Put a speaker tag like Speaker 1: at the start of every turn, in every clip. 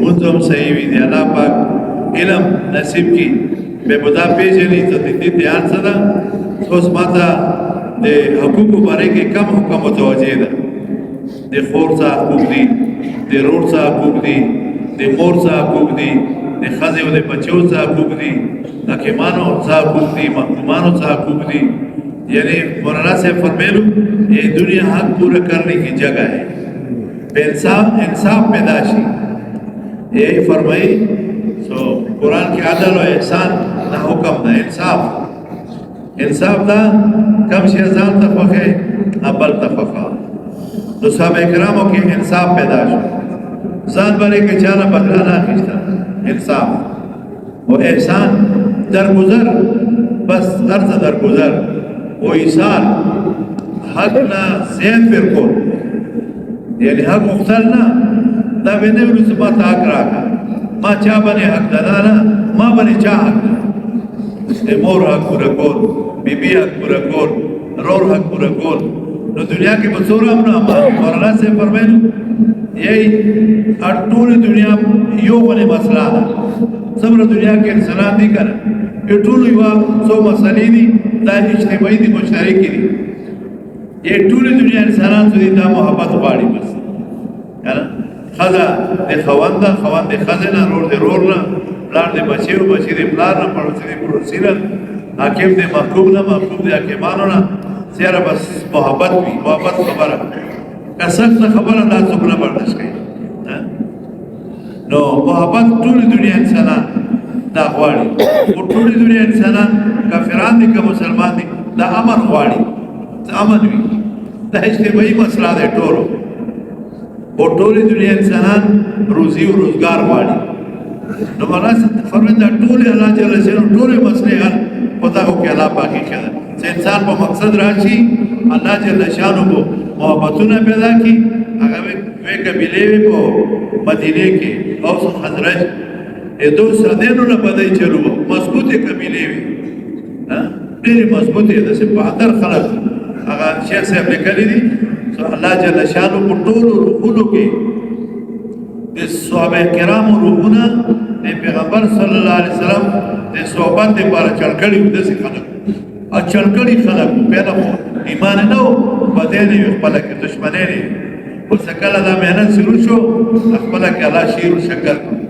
Speaker 1: منځم صحیح وي دی الله پاک علم نصیب کی به بدا پیژنې ته دې تیار څه ده اوس ماته د حقوقو باره کې کم حکم متوجه ده د خور څخه حقوق دي د رور څخه حقوق دي د مور څخه حقوق دي د ښځې او د بچو څخه حقوق دي د حکیمانو څخه حقوق دي محکومانو څخه حقوق دي یعنی مولانا سے فرمیلو یہ دنیا حق پورا کرنے کی جگہ ہے انصاف پیدا شی یہی فرمائی سو قرآن کی عدل و احسان نہ حکم نہ انصاف دا کم شیزان تفقے ابل تفقہ تو صحابہ اکراموں کی انصاف پیدا شو زان برے کے چانا بدلانا خیشتا انصاف و احسان درگزر بس عرض درگزر و ایثار حق نا زیاد پر کول یعنی حق مختل نا دا بینه ولوس ما تا حق راکا ما چا بنی حق دانا ما بنی چا حق دا مور حق پورا کول بی بی حق پورا کول رور حق پورا کول نو دنیا کے بصور ہم نا مولانا سے فرمائن یہی اٹول دنیا یو بنی مسئلہ دا صبر دنیا کے انسانات دی کر یہ ټول یو څو مسلې دي دا اجتماعي دي مشترکې دي یہ ټول دنیا انسانان سره دا محبت غواړي بس کنه خزا د خوند د خزنه رور د رور نه پلار د بچیو بچی د پلار نه پړوسی د پړوسی نه حاکم د محکوم نه محکوم د حاکمانو نه سره بس محبت وي محبت خبره کسخت خبره دا څوک نه برداشت کوي نو محبت ټول دنیا انسانان دا غواړي او ټول دنیا انسانان کافران دي که مسلمان دي دا امن غواړي امن وي دا اجتماعي مسله ده ټولو او ټول دنیا انسانان روزي او روزګار غواړي نو مراسم فرمایي دا ټول الله جل جلاله ټول مسلې حل پتا هو کې الله پاکي کړه چې انسان په مقصد راشي الله جل شانو محبتونه پیدا کی هغه وې قبيله په مدینه کې اوس حضرت دو سردینو نه بدای چلو مضبوطه قبیله وي ډېر مضبوطه ده چې بهتر خلک هغه شیخ صاحب لیکلي دي الله جل شانو په ټولو روحونو کې د صحابه کرامو روحونه د پیغمبر صلی الله علیه وسلم د صحبت لپاره چړکړي د څه خلک ا چړکړي خلک پیدا ایمان نه او بدنه خپل کې دشمنه نه وسکله دا مهنت شروع شو خپل کې الله شیر شکر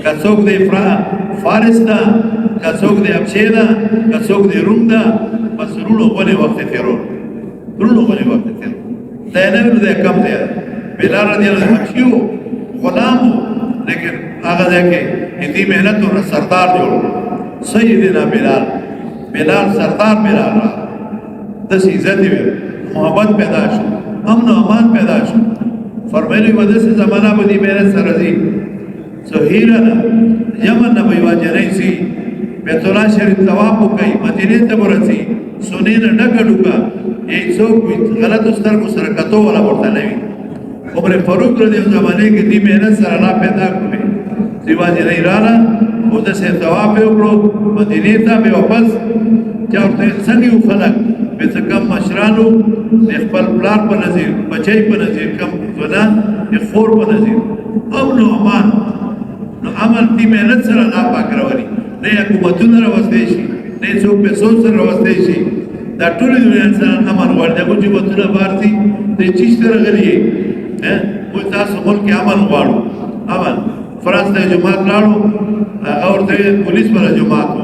Speaker 1: کڅوک د فارس دا کڅوک د ابشې دا کڅوک د روم دا بس رونو غلي وخت تیرو دا نه نو د کم دی بلال رضی الله عنه شو غلام لیکن هغه ځکه دې مهنت او سردار جوړ سیدنا بلال سردار بلال د عزت دی محبت پیدا شو امن و امان پیدا شو فرمایلی وجه سے زمانہ بدی میرے سرزی سهیرنا یمن نبی واجنی سی بیت الله شریف طواف وکي مدینه ته ورسي سنین ډکډوکا یې څوک غلط ستر کو سره کتو ولا ورته نه وي عمر فاروق رضی الله زمانه کې دې مهنت سره الله پیدا کړې دیواجه نه رااله او د سه طواف وکړو مدینه ته به واپس چاورته څنګه خلک به څنګه مشرانو خپل پلان په نظر بچای په نظر کم زنا خور په نظر او نو امان نو عمل دی مهنت سره الله پاک راوړي نه حکومتونه راوستي شي نه څوک په سوچ سره راوستي شي دا ټول دنیا انسان امن غواړي دا کوم بتونه بارتي د چیش سره غلي او تاسو ملک امن غواړو امن فرانس ته جماعت لاړو اور ته پولیس والا جماعت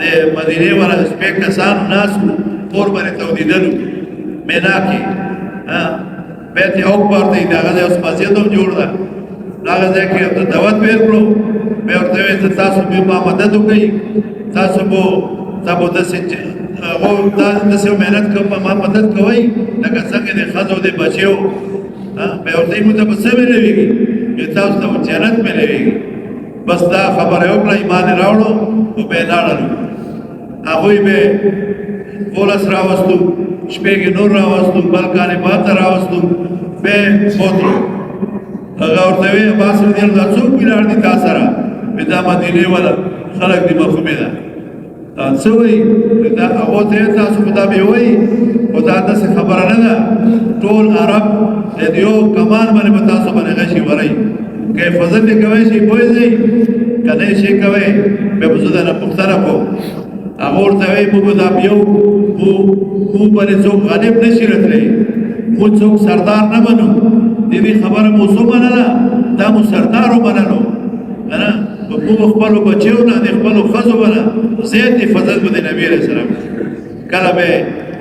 Speaker 1: د مدینې والا شپږ کسان ناسو کور باندې تودیدلو مینا کې بیت اکبر دی دغه اوس مسجد هم جوړ ده هغه ځای کې د دعوت پیل کړو مې ورته وویل چې تاسو به ما مدد وکړئ تاسو به داسې مهنت کوم ما مدد کوئ لکه څنګه د ښځو د بچیو مې ورته وویل موږ ته به څه ملویږي تاسو ته جنت ملویږي بس دا خبره وکړه ایمان یې راوړو او بیا یې لاړلو هغوی به پولس راوستو شپږ نور راوستو بل کالیبات راوستو بیا بوتلو هغه ورته وویل عباس رضی الله عنه څوک ولاړ دي تا سره وایي دا مدینې والا خلک دي مفهومې ده څه وایي هغو ته یې تاسو خو دا بې وایي خو دا داسې خبره نه ده ټول عرب د یو کمان باندې به تاسو باندې غشي ورئ که فضل دې کوئ شي پوهېږئ که نه شي کوئ بیا به زه درنه پوښتنه کوم هغه ورته وایي موږ به دا یو موږ باندې څوک غالب نه شي راتلی موږ څوک سردار نه منو د دې خبره مو څو منله دا مو سردار ومنلو که نه موږ خپلو بچیو نه د خپلو ښځو به نه زیات فضل به د نبي علیه السلام کله به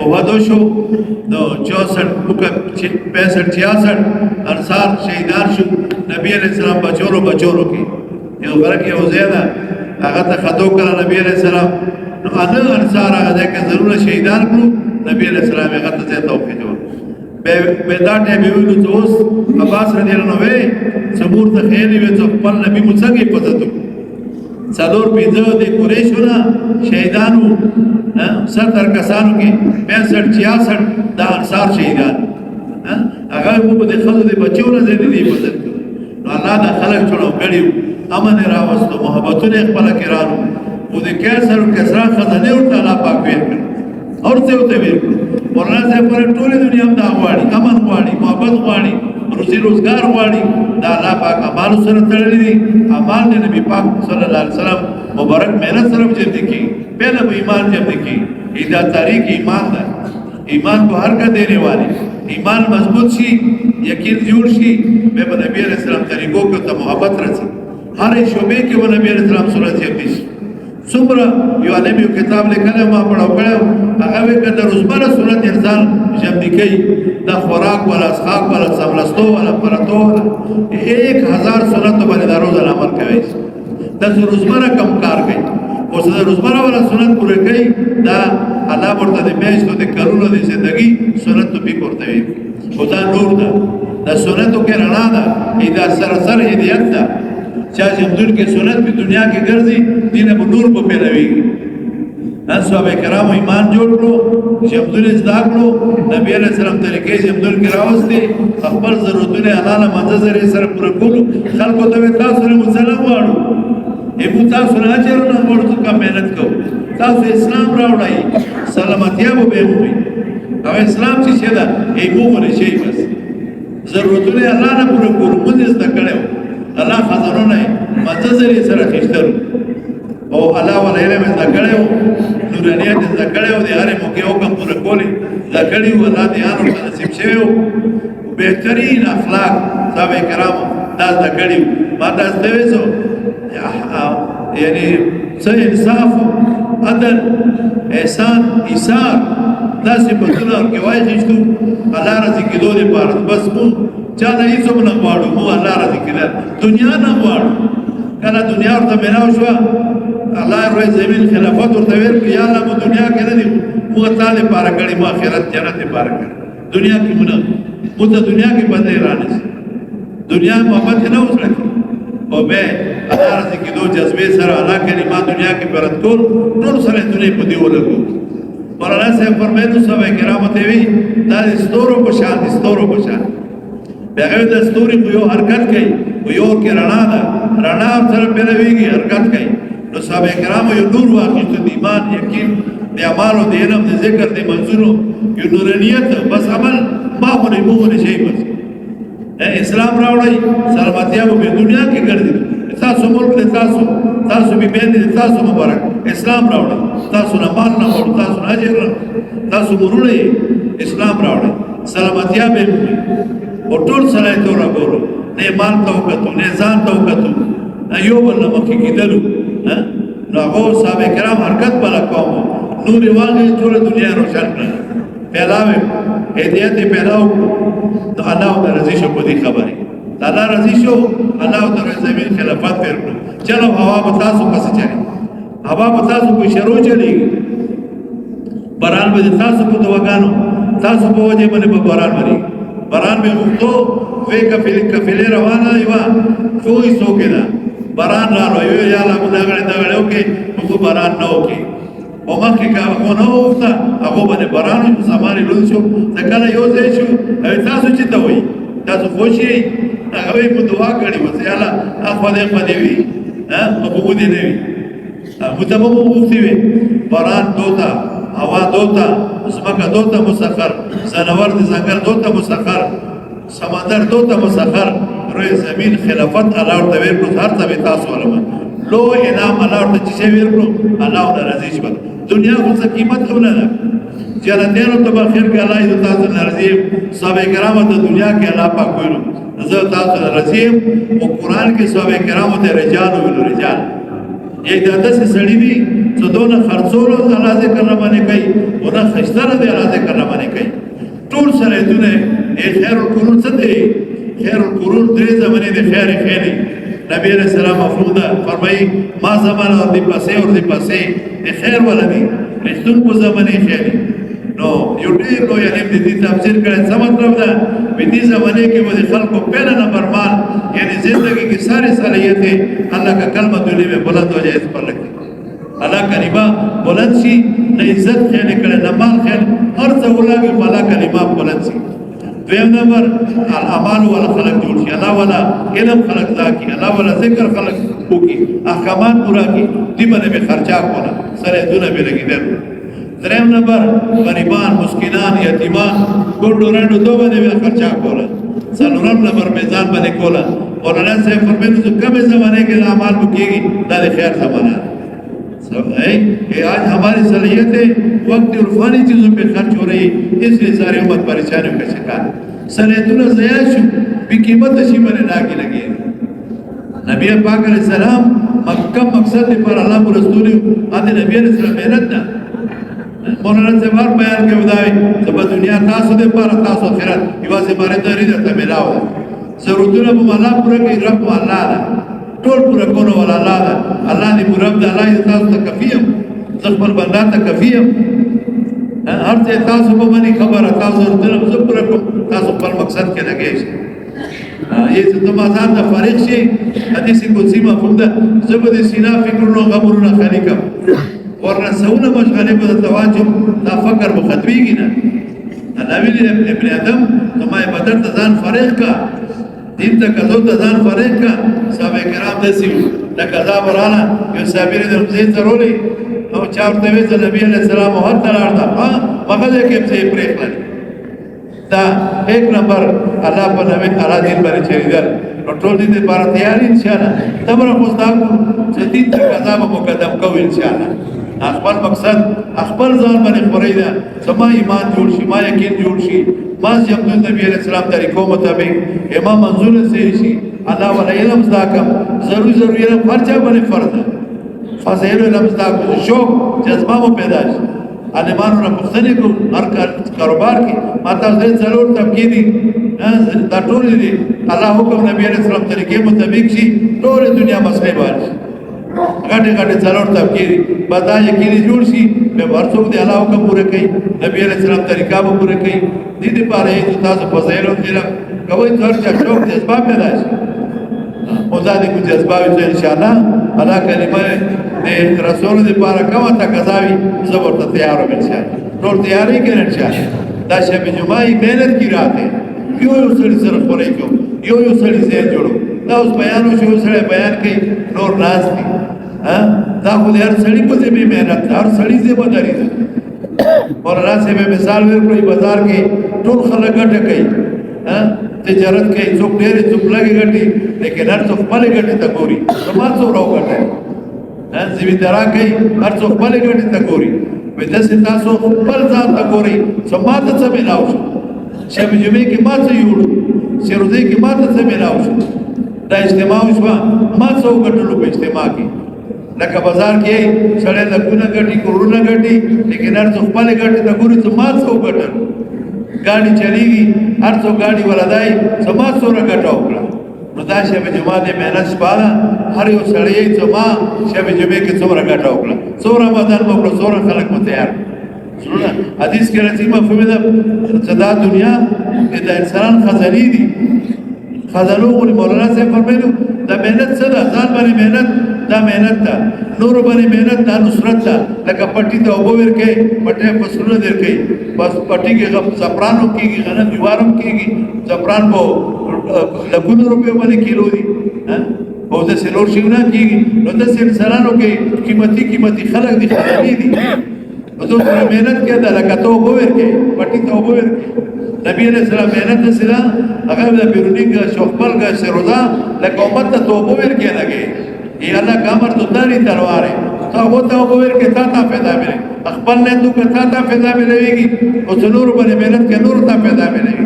Speaker 1: وحدو شو نو 65-66 انصار شهیدان شو نبی علیہ السلام بچورو کې یو غره کې یو ځای ده هغه ته خطو کړه نبی علیہ السلام نو اته انصار هغه ځای کې ضرور شهیدان کړو نبی علیہ السلام هغه ته توفیق ورکړ به دا ټیم ویلو چې اوس عباس رضی الله عنه وی صبور ته خیلی وی چې خپل نبی مڅګي پته څلور پنځه د قریشو نه شهیدانو 70 کسانو کې 65-66 د انصار شهیدان هغه په دې خلکو د بچو نه زیات دي مدد نو الله دا خلک جوړو کړیو امن راوستو محبتونه خپل کړهو او د کیسر او کسرا خزانه او تعالی پاک ویل اور څه وته ویل ورنه څه پر ټول دنیا هم دا غواړي امن غواړي محبت غواړي روزي روزګار غواړي دا الله پاک امان سره تړلې دي امان د نبی پاک صلی الله علیه وسلم مبارک مهنت سره جدي کی پہلا وہ ایمان جدي کی دا تاریخ ایمان ده ایمان کو ہر کا دینے والے ایمان مضبوط شي یقین جوړ شي به نبی علیہ السلام طریقوں کو ته محبت رسي هر شعبے کې و نبی علیہ السلام سورۃ یقین څومره یو عالم یو کتاب لیکلی ما پڑھاو کړو هغه کده روزمره صورت انسان جمع کوي دا خوراک ولا اسخاق ولا سملستو ولا پرتو 1000 سنت باندې دا روزانه عمل کوي دا روزمره کم کار کوي او زه روزمره ولا سنت پوره کوي دا الله ورته د میاشتو د کارونو د زندگی سنت په پورته وي خدا نور ده دا سنتو کې رڼا ده دا سراسر هدایت ده چې حضور کې سنت په دنیا کې ګرځي دین په نور په پیروي ان صحابه کرام ایمان جوړ کړو چې حضور زده کړو نبی علیہ السلام طریقې چې حضور کې راوستي خپل ضرورتونه حلاله منځ سره پوره کولو خلکو ته تاسو سره مسلمان واړو ایمو تاسو نه اجر نه ورته کا مهنت کو تاسو اسلام راوړای سلامتیا به وي او اسلام چې شه دا ایمو ورې شي بس ضرورتونه الله نه پوره کولو موږ زده کړو الله خزانونه منځري سره خښتل او الله ولا علم ذکرو نورانیت ذکرو د هر موقع او کوم پر کولی ذکرو الله دې انو نصیب شوی بهترین اخلاق صاحب کرام دا ذکرو ما دا ستويسو یعنی څه انصاف عدل احسان ایثار دا صفاتونه کې وایي چې الله رضی کېدو لپاره بس مو چا نه هیڅ نه غواړو مو الله رضی کېدل دنیا نه غواړو کله دنیا ورته ملاو شو الله روي زمين خلافت ورته ویل یا الله مو دنیا کې نه دي مو تعالی لپاره کړي مو آخرت جنت لپاره کړي دنیا کې مونږ مو ته دنیا کې بدلې رانه دنیا محبت نه وسره او به الله رضی کېدو جذبه سره الله کلمه دنیا کې پرد ټول سره دنیا په دی ولګو مولانا صاحب فرمایي صحابه کرام ته وی دا ستورو په شان هغه د ستوري په یو حرکت کوي او یو کې رڼا ده رڼا سره پیرويږي حرکت کوي نو صحابه کرام یو نور واخیست د ایمان یقین د اعمال او د علم د ذکر د منظورو یو نورانیت بس عمل ما خو نه مو نه شي بس اسلام راوړی سلامتیا په دنیا کې ګرځي تاسو ملک د تاسو به بین د تاسو مبارک اسلام راوړی تاسو نه مال نه ورو تاسو نه اجر تاسو مرولې اسلام راوړی سلامتیا به او ټول سره ته راغورو نه مال ته وکړو نه ځان ته وکړو ایوب الله مخکې کېدلو نو هغه صحابه کرام حرکت بلا قوم نور واغې ټول دنیا روشن کړه پھیلاوي هدایت پھیلاو نو الله تعالی رضی شو په دې خبره الله رضی شو الله تعالی زمين خلافت ورکړو چلو هوا به تاسو پس چلی هوا به تاسو په شروع چلی باران به تاسو په دواګانو تاسو په وجه باندې په باران باندې باران به وختو وې کفیله روانه ایوا کوئی سوګدا باران راو یو یا لا دغړه اوکي په باران نه اوکي او مخکې کا کو نه وخته هغه باندې باران په زمانه لول شو ځکه یو ځای شو تاسو چې ته وای تاسو خوشي هغه په دعا کړی و چې الله اخو دې وي ها په دې نه وي متبو وختي وي باران دوتا هوا دوتا زمکه دوتا مسخر زنور د زنګر دوتا مسخر سمندر دوتا مسخر روی زمین خلافت الله ورته ورکړو هر څه به تاسو ولما لو انعام الله ورته چې ورکړو الله ورته راضي شي دنیا خو څه قیمت هم نه ده جنتیانو ته بخیر کې الله دې تاسو راضي صحابه کرام ته دنیا کې الله پاک ویلو زه تاسو راضي او قران کې صحابه کرام ته رجال ویلو رجال یک داسې سړی دی چې دونه خرڅولو الله ذکر نه باندې کوي او نه خشتره دی الله ذکر نه باندې کوي ټول سره دونه خیر القرون څه دی خیر القرون درې زمانه دی خیر خیری نبی علیہ السلام مفروضه فرمایي ما زمانه اور دی پسې خیر ولدي رښتون په زمانه خیری نو یو ډیر لوی علم دي تفسیر کړي څه مطلب ده په دې زمانه کې به خلکو پہلا نمبر مان یعنی زندگی کی ساری صلاحیتیں اللہ کا کلمہ دنیا میں بلند ہو جائے اس پر لگتی اللہ کلمہ بلند سی نہ عزت خیال کرے نہ مال خیال ہر سولا کے اللہ کلمہ بلند سی دویم نمبر الاعمال والا خلق جوړ شي الله والا علم خلق دا کی الله والا ذکر خلق کو کی احکامات پورا کی دی باندې به خرچا کولا سره دونه به لګیدل دریم نمبر غریبان مسکینان یتیمان ګوندو رانو دوه باندې به خرچا کولا څلورم نمبر میزان باندې کولا مولانا صاحب فرمایي چې کم زمانے کے اعمال بکیږي دا خیر زمانہ ہے کہ آج ہماری صلاحیتیں وقت عرفانی چیزوں پہ خرچ ہو رہی اس لیے ساری امت پریشانیوں کا شکار صلاحیتوں ضیاع شو بھی قیمت اشی بنے لاگی لگی نبی پاک علیہ السلام مکہ مقصد پر اللہ رسول آدھے نبی علیہ السلام محنت نہ مولانا سے بار بیان کے بداوی سب دنیا تاسو دے پارا تاسو آخرت یہ واسے بارے داری دیتا ملاو ضرورتوں اب اللہ پورا کہ رب اللہ دا ټول پورا کولو ولا الله دا الله دې پورا د الله تاسو ته کفیم زخمر بندا ته کفیم هر څه تاسو په باندې خبره تاسو ورته زه پورا کوم تاسو خپل مقصد کې لګی شئ یہ تمازان د فارغ شي حدیث قدسی مفهوم ده زبد سینا فکرونو غمرونو خالقم ورنه سونه مشغله په تواجب دا فکر مختویږي نه نبی ابن آدم کما بدر ځان فارغ کا دین ته کزو ته ځان فارغ کا صحابه کرام دسی لکه دا ورانا یو صابر د رمزي ترولي او چارته وی نبی علیہ السلام هر تلار دا مغه کې په پرې کړی دا ایک نمبر الله په نوې اړه دین باندې چریدل نو ټول دې لپاره تیار ان شاء الله تبره خوستان چې دې ته قضا مقدم کوو ان شاء الله خپل مقصد خپل ځان باندې خوريدا سما ایمان جوړ شي ما یقین جوړ شي ما چې نبی علیہ السلام طریقو مطابق امام منظور سے شي الله ولا علم ذاکم ضرور علم خرچه باندې فرض فضیل علم ذاک شوق جذبه مو پیدا شي علمانو نه پوښتنه کو هر کاروبار کې ماته دې ضرور تبکیدی دا ټول دي الله حکم نبی علیہ السلام طریقې مطابق شي ټول دنیا مسئله باندې غټه غټه ضرور تبکیدی بدا یقیني جوړ شي به ورڅو دې الله حکم پوره کوي نبی علیہ السلام طریقہ به پوره کوي دې دې پاره چې تاسو فضیل او علم کوي څرچا شوق جذبه پیدا شي خدا دې کو جذبه وي ان شاء الله الله کلمه دې رسول دې پاره کومه تقاضاوي زبر ته تیار وي ان شاء الله ټول تیاری کړئ ان شاء الله دا شب جمعه مهنت کی رات ہے یو سړي سره خوري کو یو سړي زه جوړو دا اوس بیان شو سره بیان کوي نور ناز دي ها دا خو هر سړي په دې مهنت هر سړي زه بداري اور راسه به مثال ورکړي بازار کې ټول خلک ګټه کوي ها تجارت کوي څوک ډېر څوک لګي ګټي لیکن هر څوک خپل ګټي ته ګوري سمات څو راو ګټي ها زمیندارا کوي هر څوک خپل ګټي ته ګوري ودا سي تاسو خپل ځان ته ګوري سمات څه ملاو شي شب جمعه کې ما څه یوړو شروزه کې ما څه ملاو شي دا اجتماع وشو ما څو ګټلو په اجتماع کې لکه بازار کې سړی لکونه ګټي کورونه ګټي لیکن هر څو خپل ګټي د ګوري څه ما څو ګټل ګاډي چلیږي هر څو ګاډي ولدای سما څوره ګټه وکړه نو دا شب جمعه د مهنت شپاله هر یو سړی چې ما شب جمعه کې څوره ګټه وکړه څوره بدل وکړه څوره خلک مو تیار سنونه حدیث کې راځي مفهوم ده چې دا دنیا د انسان خزانه دي خزانو ولې مولانا صاحب فرمایلو دا مهنت څه ده ځان باندې مهنت دا مهنت ده نور باندې مهنت دا نصرت ده لکه پټي ته اوبه ورکې پټه فصلونه درکې بس پټي کې زعفرانو کېږي غنه دیوارم کېږي زعفران په لګونو روپیو باندې کیلو دي او د سلور شیونه کېږي نو د انسانانو کې قیمتي خلک دي خزانه دي وزو سره مهنت کې ده لکه ته اوبه ورکې پټي ته اوبه ورکې نبی علیہ السلام محنت سره هغه د بیرونی کا شوخبل کا سرودا لکه امت ته توبه ورکې لګي ای الله کامر تو داری تلوار ہے تو وہ تو ور کے تا پیدا ملے خپل نے تو کتا تا پیدا ملےږي او څلور باندې محنت کې نور تا پیدا ملےږي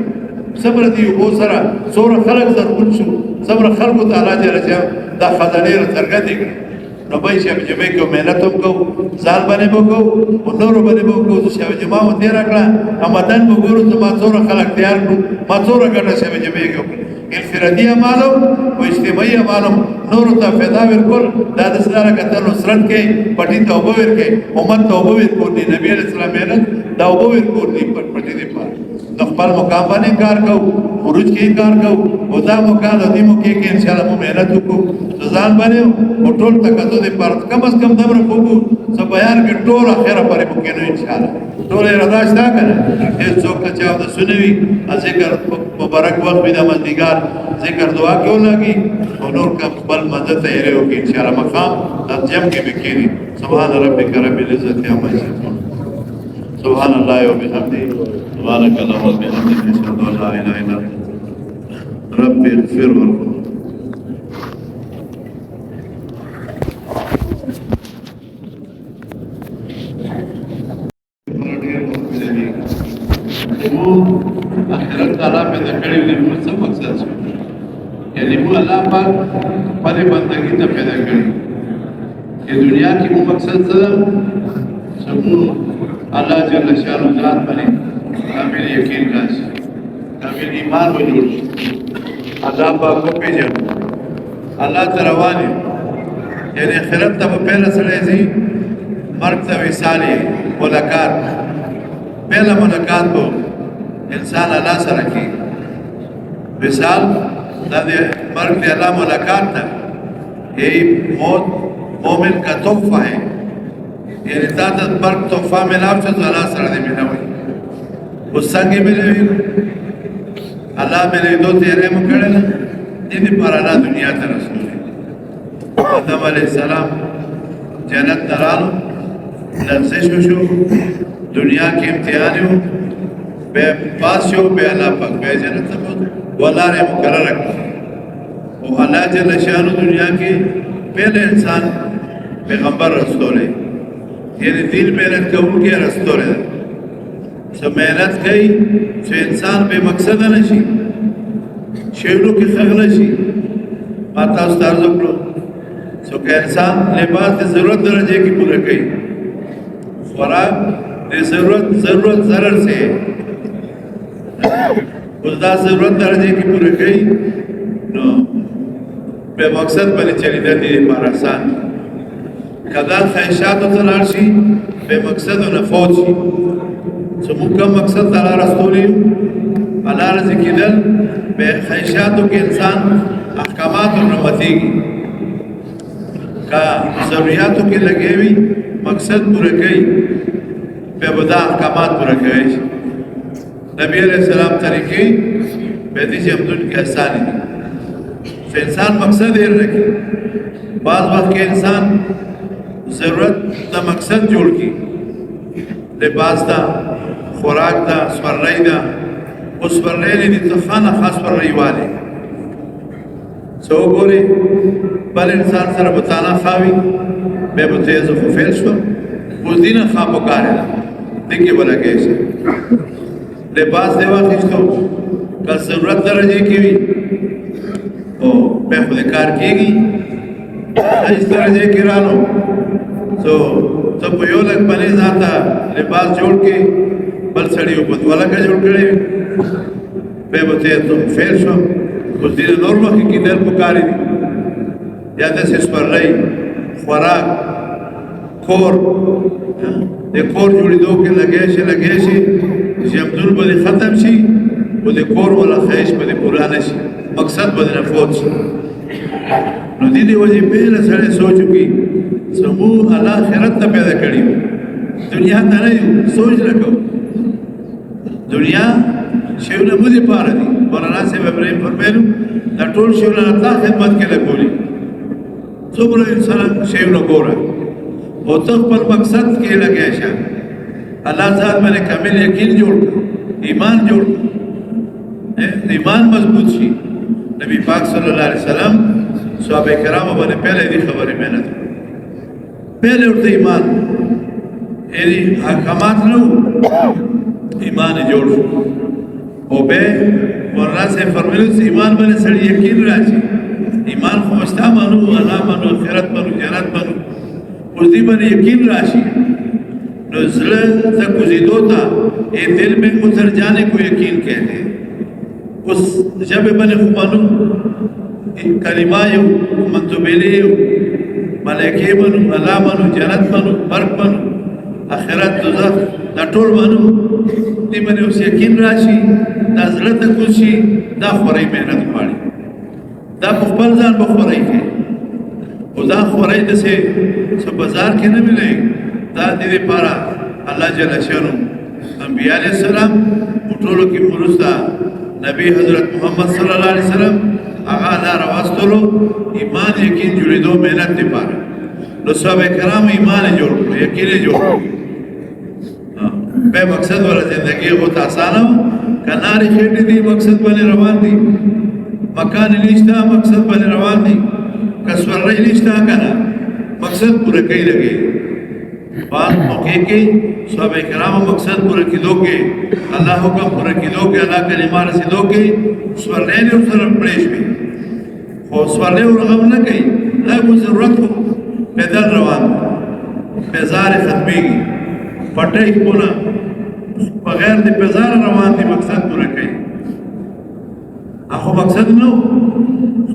Speaker 1: صبر دی او سره سور خلق ضرور شو صبر خلق تعالی جل جلاله دا خزانه ترګه دي نو به شب جمعه کې محنت هم کو ځان باندې وکړو او نور باندې وکړو شب جمعه و تیر کړه امدن وګورو ته ما څور خلق تیار کړو ما څور غټه شب جمعه کې انفرادي اعمالو او اجتماعي اعمالو نور ته فدا ورکول دا د سره کتل نصرت کې پټي ته وبو ورکې امت ته وبو ورکول دي نبی علیہ السلام محنت دا وبو ورکول دي پټي دي په خپل مقام باندې کار کو خروج کې کار کو او دا مقام د دې مو کې ان شاء الله محنت وکړو ځان باندې او ټول تکدو دې پر کم از کم دمر کوو څه بیان کې ټول اخره پرې ممکن ان شاء الله ټول اراده شته کنه هیڅ څوک چې دا سنوي ذکر مبارک وخت دې مددگار ذکر دعا کې ولګي او نور خپل مدد ته یې وکړي ان شاء الله مقام ترجم کې وکړي سبحان ربک رب العزت عما یصفون سبحان الله وبحمده سبحانك اللهم وبحمدك اشهد ان لا اله الا انت رب اغفر وارحم آخرت تعالی پیدا کړی دی نو څه مقصد شو یعنی مو الله پاک په بندګۍ ته پیدا کړی چې دنیا کې مو مقصد څه ده سمو الله جل شانه ذات باندې کامل یقین راشي کامل ایمان وجود الله پاک کو پیژن الله تروانه یعنی آخرت ته په پیل سره زی مرګ ته وصالي ملاقات پہلا ملاقات کو انسان اللہ سره کی وصال دا مرگ دے اللہ ملاقات تا یہی موت مومن کا تحفہ ہے یعنی دا مرگ تحفہ ملاو چا تو اللہ سره دے ملاوی اس سنگی ملوی اللہ ملوی دو تیرے مکڑل جنی پر اللہ دنیا تا رسول ہے آدم علیہ السلام جنت نرالو لنزش شو دنیا کے امتحانی ہو بے پاس شو بے اللہ پاک بے جنت سمجھ وہ اللہ نے مقرر رکھا وہ اللہ جل شان دنیا کی پہلے انسان پیغمبر رسول ہے یعنی دین محنت قبول کیا رسول ہے سب محنت گئی جو انسان بے مقصد نشی شیروں کی خغ نشی ماتا استار زکلو سو کہ انسان لباس کی ضرورت درجے کی پورے گئی خوراک ضرورت ضرر سے اس دا ضرورت درجے کی پورے گئی نو بے مقصد بلی چلی دیتی پار آسان کدا خیشات و تلار شی بے مقصد و نفوت شی سو مکم مقصد تلا رستولی علا رضی کی دل بے خیشاتو کے انسان احکامات و نمتی گی کا ضروریاتو کے لگے ہوئی مقصد پورے گئی بے بدا احکامات پورا کرے نبی علیہ السلام طریقے بیدی سے عبدال کی احسانی دی تو انسان مقصد دیر رکھی بعض وقت کے انسان ضرورت دا مقصد جوڑ کی لباس دا خوراک دا سپرلائی دا اس سپرلائی دی تو خانہ خاص سپرلائی والے سو گورے بل انسان سر بتانا خواہی بے بتیز و خفیل شو اس دین خواہ پکارے دا دیکھے بلا کیسے لباس دیوا خیشتو کل ضرورت درجے کی بھی او بے خود کار کی گی اس طرح دے کرانو سو ته په یو لک باندې ځاته لباس جوړ کې بل سړی په دوه لکه جوړ کړي په بته ته فیر شو اوس دې نور مخ کې در پکاري دي یا د سس پر لای خوراک کور د کور جوړېدو کې لګې شي چې عبدل بل ختم شي او د کور ولا خیش په پورا نشي مقصد بدل فوت شي نو دې وجه په سره سوچو کې سمو الله آخرت ته پیدا کړی دنیا ته نه سوچ رکھو دنیا شیونه مو دي پاره دي مولانا صاحب ابراهيم فرمایلو دا ټول شیونه الله خدمت کې لګولي څومره انسان شیونه ګوره او ته خپل مقصد کې لګیا شه الله ذات باندې کامل یقین جوړ ایمان جوړ ایمان مضبوط شي نبی پاک صلی الله علیه وسلم صحابه کرام باندې پہلے دي خبره مهنت پہلے ورته ایمان یعنی احکامات نو ایمان جوړ او به مولانا سے فرمایي ایمان باندې سړی یقین راشي ایمان خو مستامنو الله منو آخرت منو جنت منو اوس دې باندې یقین راشي نو زړه ته کوزیدو تا اے دل میں اتر جانے کو یقین کہتے ہیں اس جب بنے خمانو کلمہ یو منتوبیلی یو ملائکی منو اللہ منو جنت منو برق منو آخرت دوزخ دا ټول منو دی بنے اس یقین راشی دا زلط کشی دا خوری محنت پاڑی دا مخبر زان بخوری کے او دا خوری دسے سو بازار کے نہ ملے دا دیدے پارا اللہ جل شانو انبیاء علیہ السلام اٹھولو کی مرستا نبی حضرت محمد صلی اللہ علیہ وسلم آغا دا رواستولو ایمان یقین جوڑی دو محنت دی پارا نو صحابہ کرام ایمان جوڑ کرو یقین جوڑ کرو بے مقصد والا زندگی ہوت آسانا کناری خیٹی دی مقصد بنے روان دی مکان نشتا مقصد بنے روان دی کسور رئی نشتا کنا مقصد پورا کئی لگے بعض موقع کے صحابہ کرام مقصد پورا کی دو کے اللہ حکم پورا کی دو کے اللہ کلمہ رسی دو کے سورلے نے اسر پڑیش بھی اور سورلے اور غم نہ کئی لگو ضرورت ہو پیدل روان پیزار ختمی گی پٹے ہی پونا بغیر دی پیزار روان دی مقصد پورا کئی آخو مقصد نو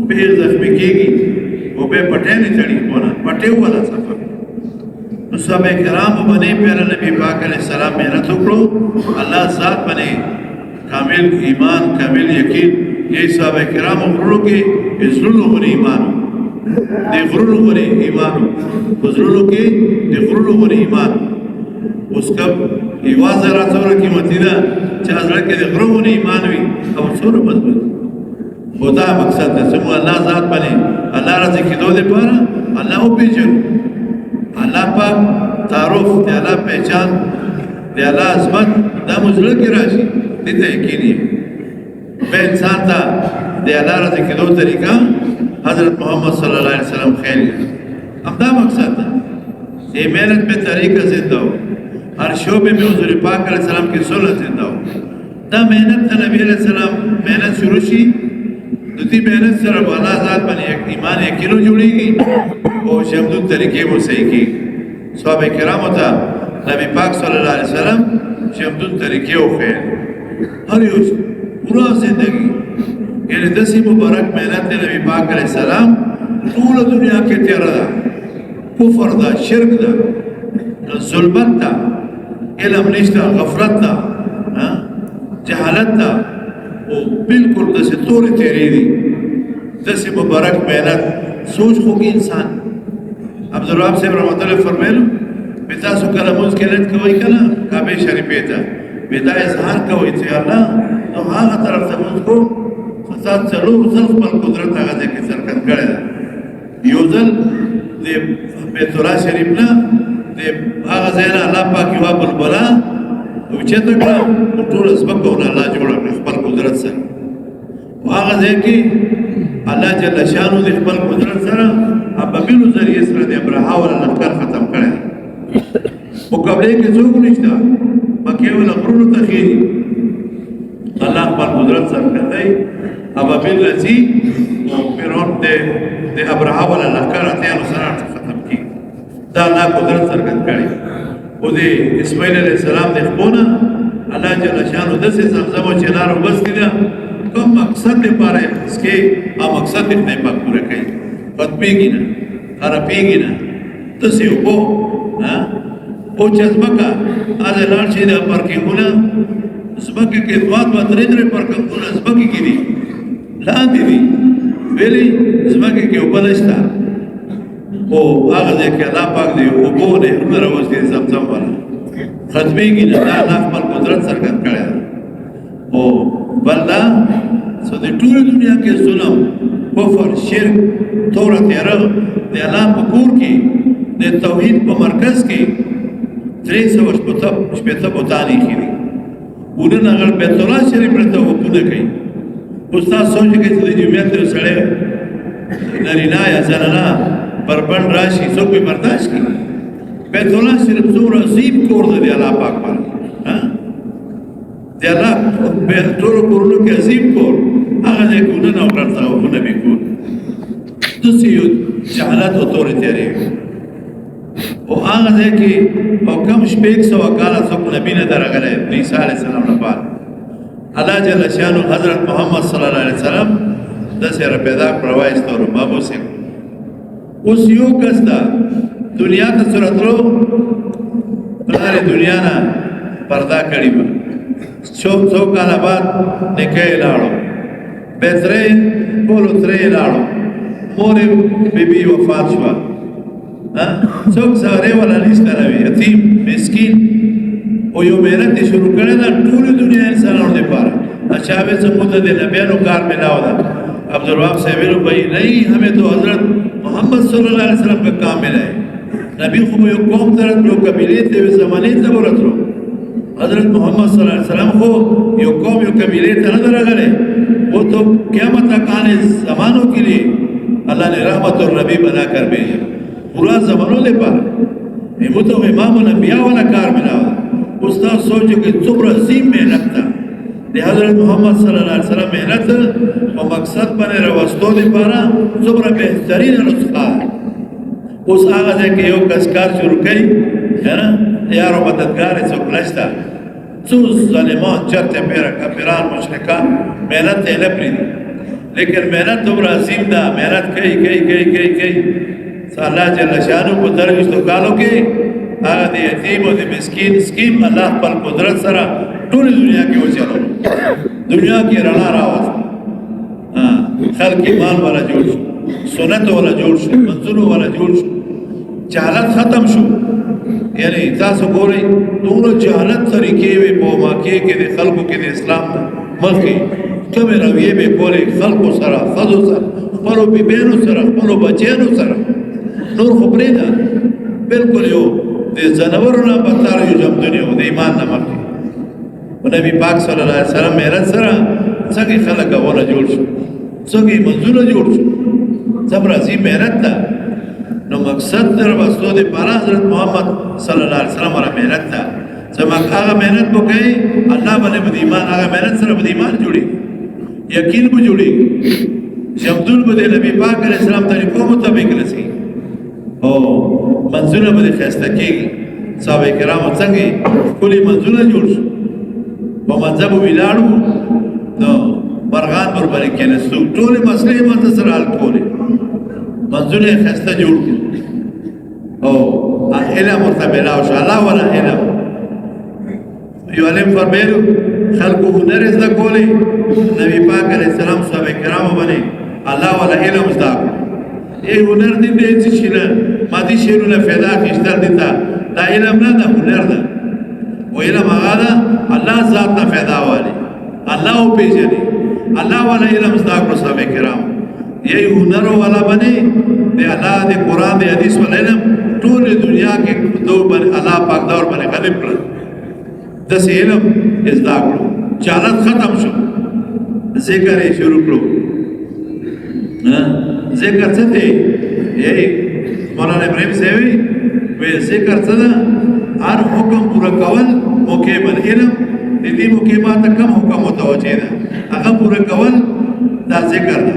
Speaker 1: پیر زخمی کی گی وہ بے پٹے نہیں چڑی پونا پٹے والا سفر صحابہ کرام بنے پیارا نبی پاک علیہ السلام محنت اکڑو اللہ ذات بنے کامل ایمان کامل یقین یہ صحابہ کرام غرلو کے ازرلو غنی ایمان دے غرلو غنی ایمان ازرلو کے دے غرلو غنی ایمان اس کا ایواز رات سورا کی مدینہ چاہز رکھے دے غرلو غنی ایمان بھی اب سورا مضبوط خدا مقصد ہے سمو اللہ ذات بنے اللہ رضی کی دو دے پارا اللہ ہو پیجن اللہ پاک تعارف دے اللہ پہچان دے اللہ عظمت دا مجرد کی راشی دیتا یقینی ہے بے انسان تا دے اللہ رضی کی دو طریقہ حضرت محمد صلی اللہ علیہ وسلم خیل ہے اب دا مقصد ہے یہ محنت میں طریقہ زندہ ہو ہر شعبے میں حضور پاک علیہ السلام کی سنت زندہ ہو دا محنت تا نبی علیہ السلام محنت شروع شی دوتی محنت سر اللہ ذات بنی ایمان یقینو جوڑی گی اور شمدون طریقے وہ صحیح کی صحابہ کرام ہوتا نبی پاک صلی اللہ علیہ وسلم شمدون طریقے ہو خیر ہر یوز پورا زندگی یعنی دسی مبارک محنت نبی پاک علیہ السلام طول دنیا کے تیرہ دا کفر دا شرک دا ظلمت دا علم نشتا غفرت دا جہالت دا وہ بالکل دسی توری تیری دی دسی مبارک محنت سوچ ہوگی انسان عبدالرحاب صاحب رحمت اللہ فرمیلو بیتا سو کلا موز کے لٹ کوئی کنا کعبے شریفے تا بیتا اظہار کوئی تھی اللہ تو ہاں طرف سے موز کو فتات چلو زلف پر قدرت آگا دے کے سرکت کڑے دا یوزل دے بیتورا شریفنا دے آگا زینا اللہ پاکی واب البلا اوچے تکلا اٹھول اسبک ہونا اللہ جوڑا پر قدرت سر آگا زی کی اللہ جل شانو دے خپل قدرت سره ابابیلو ذریعے سره دے ابرہا والا لخکر ختم کرے مقابلے کے څوک نشتا مکه ولا غرونو تخیری اللہ خپل قدرت سره کړی ابابیل رسی فرعون دے د ابراهه ولا لښکر اتیانو سره ختم کړي دا الله قدرت څرګند کړي او د اسماعیل علیه السلام د خپونه الله جل شانو داسې زمزمو چې لار وبستی ده کوم مقصد لپاره اسکې او مقصد د خدای پاک پوره کوي ختمېږي نه خرابېږي نه داسې اوبه او چې ځمکه هغه لاړ شي د پارکینګونه ځمکې کې دوه درې پارکینګونه ځمکې کې دي لاندې دي ویلي ځمکې کې اوبه نشته او هغه ځای کې الله پاک دی اوبو نهرونه راوستي زمزم والا ختمېږي نه دا الله خپل قدرت څرګند کړی او بل دا څه د ټولې دنیا کې ظلم کفر شرک توره تیاره د الله په کور کې د توحید په مرکز کې 360 بوتان ایښي دي ورونه هغه بیت الله شریف پرته وپونه کوي استاد سوچ کې چې د جمعیت یو سړی نرینا یا زنانا بربند راشي څوک به برداشت کړي بیت الله شریف څومره عظیم کور دی الله پاک باندې دی الله ټول کورونو کې عظیم کور هغه ځای کې ورونه او پرته وپونه به کور داسې یو جهالت او تورې تیارې او هغه ځای کې او کم شپږ سوه کاله څوک نبي نه درغلی عیسی علیه السلام لپاره الله جل شانو حضرت محمد صلی الله علیه وسلم داسې را پیدا کړه وایسته مابوس یې اوس یو کس ده دنیا ته چې راتلو هغه دنیا نه پرده کړې وه څو کاله بعد نکاح یې لاړو بهترې ټولو ترې یې لاړو مور یې بیبي وفات شوه څوک سارے والا نشته راوي یتیم مسکین او یو محنت شروع کړی ده ټولې دنیا انسانانو دپاره اچھا به څه د نبیانو کار ملاو ده عبدالوهاب صاحب ویلو بھائی نہیں ہمیں تو حضرت محمد صلی اللہ علیہ وسلم کا کام ملا ہے نبی خو یو قوم ته راتلو قبیلې ته یو زمانې ته ورتلو حضرت محمد صلی اللہ علیہ وسلم خو یو قوم یو قبیلې ته نه درغلی وہ تو قیامت تک آنے زمانوں کے لیے اللہ نے رحمت النبی بنا کر بھیجا پورا زمانوں دے پارا وہ تو امام الانبیاء والا کار ملا استاد سوچو کہ څومره عظیم محنت تھا د حضرت محمد صلی الله علیه وسلم محنت او مقصد باندې راوستو دي پارا څومره بهترین نسخه اوس هغه ځکه یو کس کار شروع کړي کنه یارو مددگار څوک نشته څو ظالمان چرته پیرا کافران مشرکان محنت یې نه پرېږدي لیکن محنت دومره عظیم ده محنت کوي الله جل شانو په درویشتو کالو کې هغه د یتیم او د مسکین سکیم الله خپل قدرت سره ټول دنیا کې وچلو دنیا کې رڼا راوست خلق ایمان والا جوړ شو سنت والا جوړ شو منځونو والا جوړ شو جهالت ختم شو یعنی تاسو ګورئ دومره جهالت طریقې وې په مکې کې د خلکو کې د اسلام مخکې کومې رویې به کولې خلکو سره ښځو سره خپلو بیبیانو سره خپلو بچیانو سره نور خو پرېږده بلکل یو د ځناورو نه بدتر یو جمدون یو د ایمان نه مخکې نبی پاک صلی الله علیه وسلم محنت سره څنګه خلک اوله جوړ شو څنګه منځونه جوړ شو صبر عظیم محنت ده نو مقصد در وستو د پاره حضرت محمد صلی الله علیه وسلم را محنت ده زما هغه محنت وکړي الله باندې ایمان هغه محنت سره به ایمان جوړي یقین به جوړي شمدون به د نبی پاک علیه السلام طریقو مطابق رسي او منځونه به خسته کېږي صحابه کرامو څنګه کلی منځونه جوړ شو په منځه به ولاړو نو برغان پر باندې کېناستو ټولې مسلې ماته سره حل کولې منځونه خسته جوړ کړو او علم ورته ملاو شو الله ولا علم یو علم فرمایلو خلقو هنر زده کولی نبی پاک علیه السلام صحابه کرامو باندې الله ولا علم زده کړو ای هنر دې دې چې نه مادي شیرونه پیدا کیشتل دي دا علم نه ده هنر ده و علم هغه ده الله ذات نه پیدا والی الله او پیژني الله ولا علم زده کړو صحابه کرام یی هنر والا باندې د الله د قران د حدیث ول علم ټول دنیا کې دو باندې الله پاک دور باندې غالب کړ د علم زده کړو جهالت ختم شو ذکر یې شروع کړو ذکر څه دی یی مولانا ابراهیم سیوی وی ذکر څه ده هر حکم پورا کول موقع بل علم د دې موقع ما ته کم حکم متوجه ده هغه پورا کول دا ذکر ده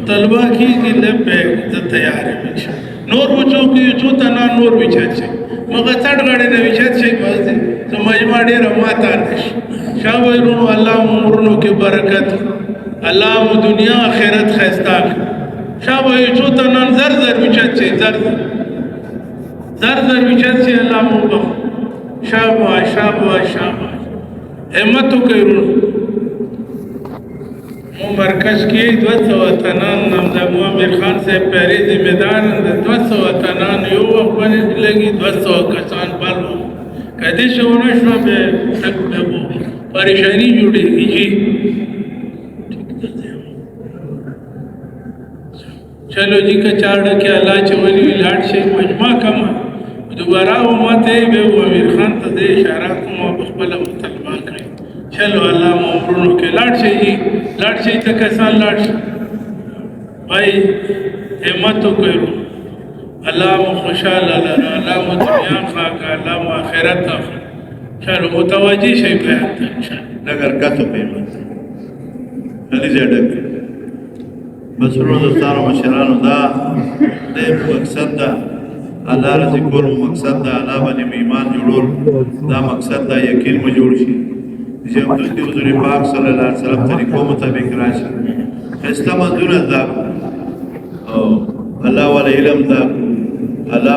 Speaker 2: طلبا کیږي لبیک زه تیار یم نور وچو کې چو تنا نور وچت شي مګه څټ غړې نه وچت شي بس دې سمجما ډېر ماته نشي شاویرونو الله عمرونو کې برکت الله مو دنیا آخرت خستا شاوی چو تنا زر زر وچت شي زر وچت شي الله مو شاباش شاباش شاباش همت وکړو مو مرکز کې 200 تنان نام د مومر خان صاحب پہری ذمہ دار 200 تنان یو وخت باندې لګي 200 کسان بالو کدي شونه شو به تک به پریشانی جوړیږي جی چلو جی کا چاړه کې الله چولي لاړ شي مجمع کما دوباره و ماته به امیر خان ته د اشاره کوم په خپل طلبا کړی چلو الله مو عمرونو کې لاړ شي ته کسان لاړ شي بھائی همت وکړو الله مو خوشاله لره الله مو دنیا خاکه الله مو آخرت ته چلو متوجي شي په ان شاء الله
Speaker 1: نګر کاتو په علي زړک مسرور دوستانو مشرانو دا د مقصد دا الله رضی کول مقصد دا الله باندې ایمان جوړول دا مقصد دا یقین مو جوړ شي چې د حضور پاک صلی الله علیه وسلم طریقو مطابق راشي اسلام دونه دا او الله ول علم دا الله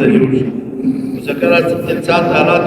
Speaker 1: ته جوړ شي ذکر انسان تعالی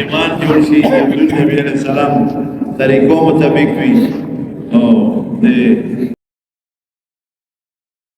Speaker 1: ایمان جوړ شي نبی علیہ السلام طریقو مطابق وي او